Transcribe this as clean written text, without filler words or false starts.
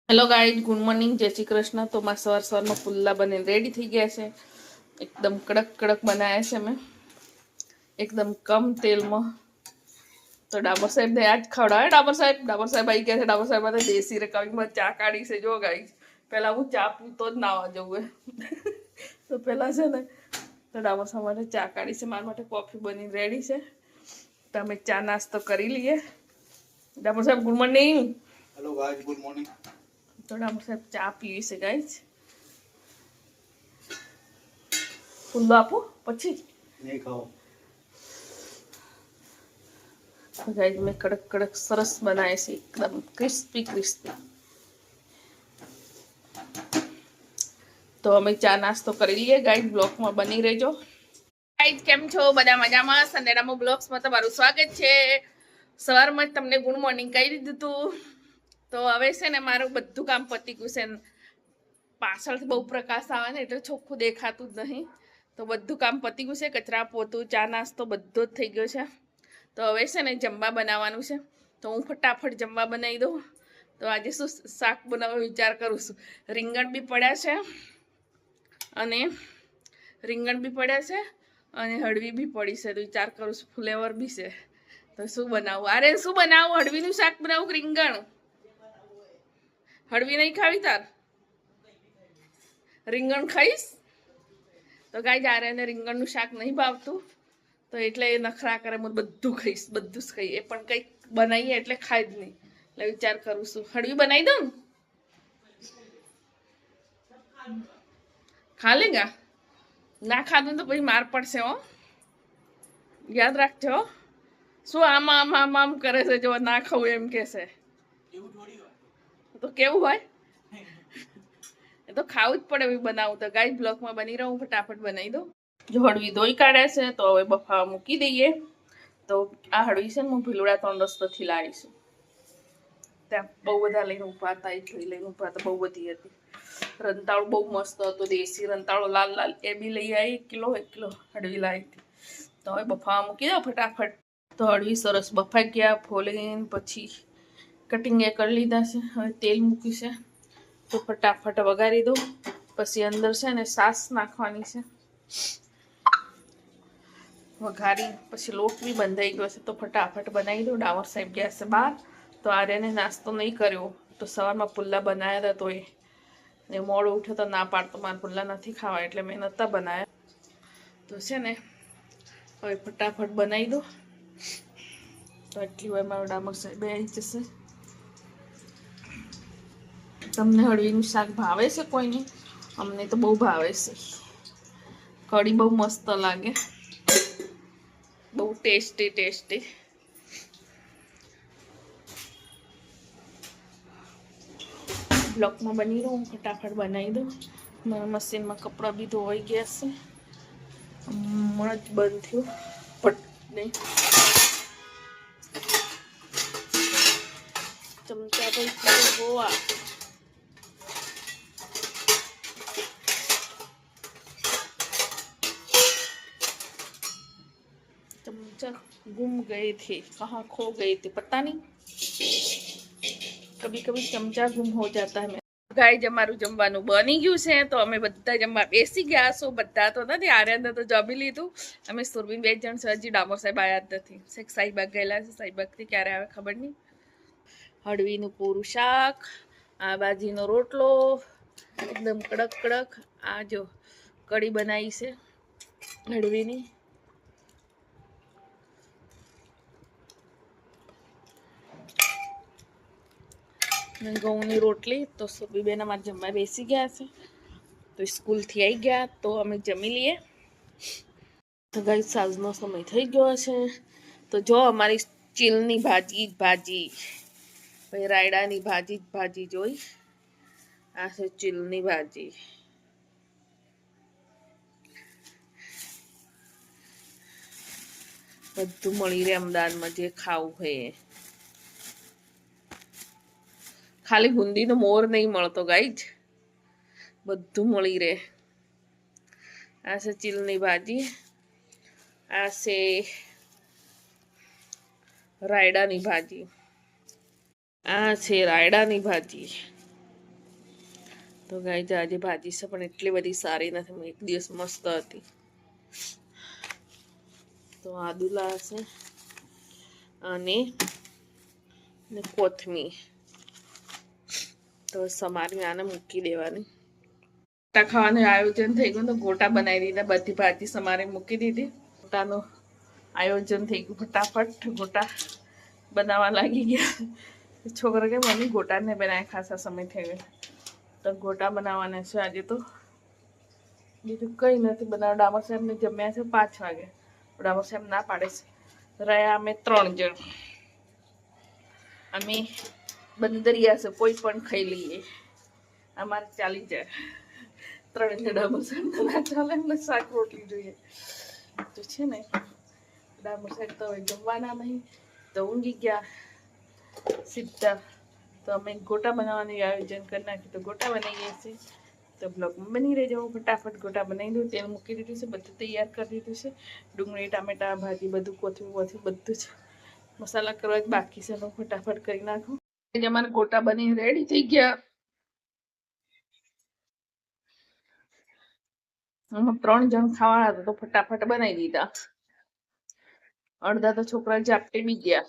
Hello guys, good morning, જય શ્રી કૃષ્ણ. તો માં સવારમાં પુલ્લા બનીને રેડી થઈ ગયા છે. એકદમ કડક કડક બનાવ્યા છે મેં, એકદમ કમ તેલમાં. તો ડાબર સાહેબ ને આજ ખવડાવે. ડાબર સાહેબ આવી ગયા છે. ડાબર સાહેબ માટે દેશી રકાવીમાં ચા કાઢી છે. જો ગાઈઝ, પહેલા હું ચા પીતો જ ના આવવા જવું તો પહેલા છે ને, તો ડાબર સાહેબ માટે ચા કાઢી છે. મારા માટે કોફી બની રેડી છે. તો અમે ચા નાસ્તો કરી લઈએ. ડાબર સાહેબ good morning. Hello guys, good morning. તો ડાબર સાહેબ ચા પીવી છે ગાઈઝ. ફૂલ આપો પછી નહીં ખાઓ. ગાઈઝ મેં કડક કડક સરસ બનાવે છે, એકદમ ક્રિસ્પી ક્રિસ્પી. તો અમે ચા નાસ્તો કરી લઈએ ગાઈઝ. બ્લોગમાં બની રહેજો. ગાઈઝ કેમ છો બધા? મજામાં? સંદેડામાં બ્લોગ્સમાં તમારું સ્વાગત છે. સવારમાં જ તમને ગુડ મોર્નિંગ કહી દીધું હતું. તો હવે છે ને મારું બધું કામ પતી ગયું છે. પાછળથી બહુ પ્રકાશ આવે ને એટલે ચોખ્ખું દેખાતું જ નહીં. તો બધું કામ પતી ગયું છે. કચરા પોતું, ચા નાસ્તો બધો જ થઈ ગયો છે. તો હવે છે ને જમવા બનાવવાનું છે. તો હું ફટાફટ જમવા બનાવી દઉં. તો આજે શું શાક બનાવવાનો વિચાર કરું છું. રીંગણ બી પડ્યા છે અને હળવી બી પડી છે. તો વિચાર કરું છું ફ્લેવર બી છે. તો શું બનાવું? અરે શું બનાવું? હળવીનું શાક બનાવું કે રીંગણ? હળવી નહીં ખાવી તાર? રીંગણ ખાઈશ? તો ગાઈઝ આરે એને રીંગણનું શાક નહીં ભાવતું, તો એટલે એ નખરા કરે. હું બધું ખાઈશ, બધું જ ખાઈએ, પણ કંઈક બનાવીએ એટલે ખાઈ જ નહીં. એટલે વિચાર કરું છું હળવી બનાવી દઉં. ખા લેગા? ના ખાધું તો પછી માર પડશે હો, યાદ રાખજો. શું આમ કરે છે? જો ના ખાવું એમ કે છે તો કેવું હોય? એ તો ખાવું જ પડે. એવું બનાવું તો ગાઈઝ બ્લોકમાં બની રહું. ફટાફટ બનાવી દઉં. જો હળવી ધોઈ કાઢ્યા છે તો હવે બફાવા મૂકી દઈએ. તો આ હળવી છે ને હું ભીલોડા 3 રસ્તોથી લાવીશું. ત્યાં બહુ બધા લઈને ઊભા હતા, એટલી લઈને ઊભા હતા, બહુ બધી હતી. રંતાળો બહુ મસ્ત હતો, દેશી રંતાળો લાલ લાલ, એ બી લઈ આવી 1 કિલો હળવી લાવી હતી. તો હવે બફાવા મૂકી દો ફટાફટ. તો હળવી સરસ બફાઈ ગયા. ફોલીને પછી કટિંગ એ કરી લીધા છે. હવે તેલ મૂક્યું છે તો ફટાફટ વઘારી દો. પછી અંદર છે ને સાસ નાખવાની છે. વઘારી પછી લોટ બી બંધાઈ ગયો છે તો ફટાફટ બનાવી દો. ડાવર સાહેબ ગયા છે બહાર. તો આર્યને નાસ્તો નહીં કર્યો. તો સવારમાં પુલ્લા બનાવ્યા હતા, તો એ મોડું ઉઠ્યો તો ના પાડતો મારે પુલ્લા નથી ખાવા, એટલે મેં નહોતા બનાવ્યા. તો છે ને હવે ફટાફટ બનાવી દો. તો એટલી વાર મારો ડામર સાહેબ આવી જશે. તમને હળવીનું શાક ભાવે છે કોઈને? અમને તો બહુ ભાવે છે. કઢી બહુ મસ્ત લાગે, બહુ ટેસ્ટી. બ્લોકમાં બની રહું. ફટાફટ બનાવી દઉં. મારા મશીનમાં કપડાં બી ધોવાઈ ગયા છે. હમણાં જ બંધ થયું પટને. ચમચા ભાઈ ગોવા. चमचा गुम गए थे, कहाँ खो गए थे पता नहीं. कभी कभी चमचा गुम हो जाता है. ગાઈઝ અમારું જમવાનું બની ગયું છે. તો અમે બધા જમવા બેસી ગયા છો. બધા તો નથી, આર્યને તો જમી લીધું. અમે સુરબીન 2 જણ છે. હજી ડામોર સાહેબ આવ્યા જ નથી. સાઈબાગ ગયેલા છે. સાઈબાગથી ક્યારે આવે ખબર નહીં. હળવીનું પૂરું શાક, આ બાજીનો રોટલો એકદમ કડક કડક. આ જો કઢી બનાવી છે હળવીની. ઘઉંની રોટલી. તો સુરબીબેન અમારે જમવા બેસી ગયા છે. તો સ્કૂલથી આવી ગયા તો અમે જમી લઈએ. તો ગાઈસ સાંજનો સમય થઈ ગયો છે. તો જો અમારી ચીલની ભાજી ભાઈ રાયડાની ભાજી જોઈ. આ છે ચીલની ભાજી. બધું મળી રહે અમદાવાદમાં જે ખાવું હોય. ખાલી બુંદીનો મોર નહીં મળતો ગાઈઝ, બધું મળી રહે. આ છે ચીલની ભાજી. આ છે રાયડાની ભાજી. આ છે રાયડાની ભાજી. તો ગાઈઝ આજે ભાજી છે પણ એટલી બધી સારી નથી, એક દિવસ મસ્ત હતી. તો આદુ લાવશે અને કોથમીર, તો સમારી આને મૂકી દેવાની. ગોટા ખાવાનું આયોજન થઈ ગયું, તો ગોટા બનાવી દીધા, બધી ભાજી સમારે મૂકી દીધી. ગોટાનું આયોજન થઈ ગયું, ફટાફટ ગોટા બનાવવા લાગી ગયા. છોકરા કે મમ્મી ગોટા ને બનાવ્યા, ખાસા સમય થઈ ગયો. તો ગોટા બનાવવાના છે આજે. તો બીજું કંઈ નથી બનાવ્યું. ડામર સાહેબને જમ્યા છે 5 વાગે. ડામર સાહેબ ના પાડે છે. રહ્યા અમે 3 જણ. અમે બંદરિયા છે, કોઈ પણ ખાઈ લઈએ, અમારે ચાલી જાય. 3 જણ ડામર સાહેબ ના ચાલે, એમને શાક રોટલી જોઈએ. તો છે ને ડામર સાહેબ તો હવે જમવાના નહીં, તો ઊંઘી ગયા સીધા. તો અમે ગોટા બનાવવાનું આયોજન કરી નાખ્યું, તો ગોટા બનાવીએ છીએ. તો બ્લોગમાં બની રહેજો. ફટાફટ ગોટા બનાવી દઉં, તેલ મૂકી દીધું છે, બધું તૈયાર કરી દીધું છે. ડુંગળી ટામેટા ભાજી બધું કોથમીર બધું જ મસાલા કરવા જ બાકી છે, તો ફટાફટ કરી નાખું. અમારે ગોટા બની રેડી થઈ ગયા. અમે 3 જણ ખાવાના હતા, તો ફટાફટ બનાવી દીધા. અડધા તો છોકરા ઝાપટી બી ગયા.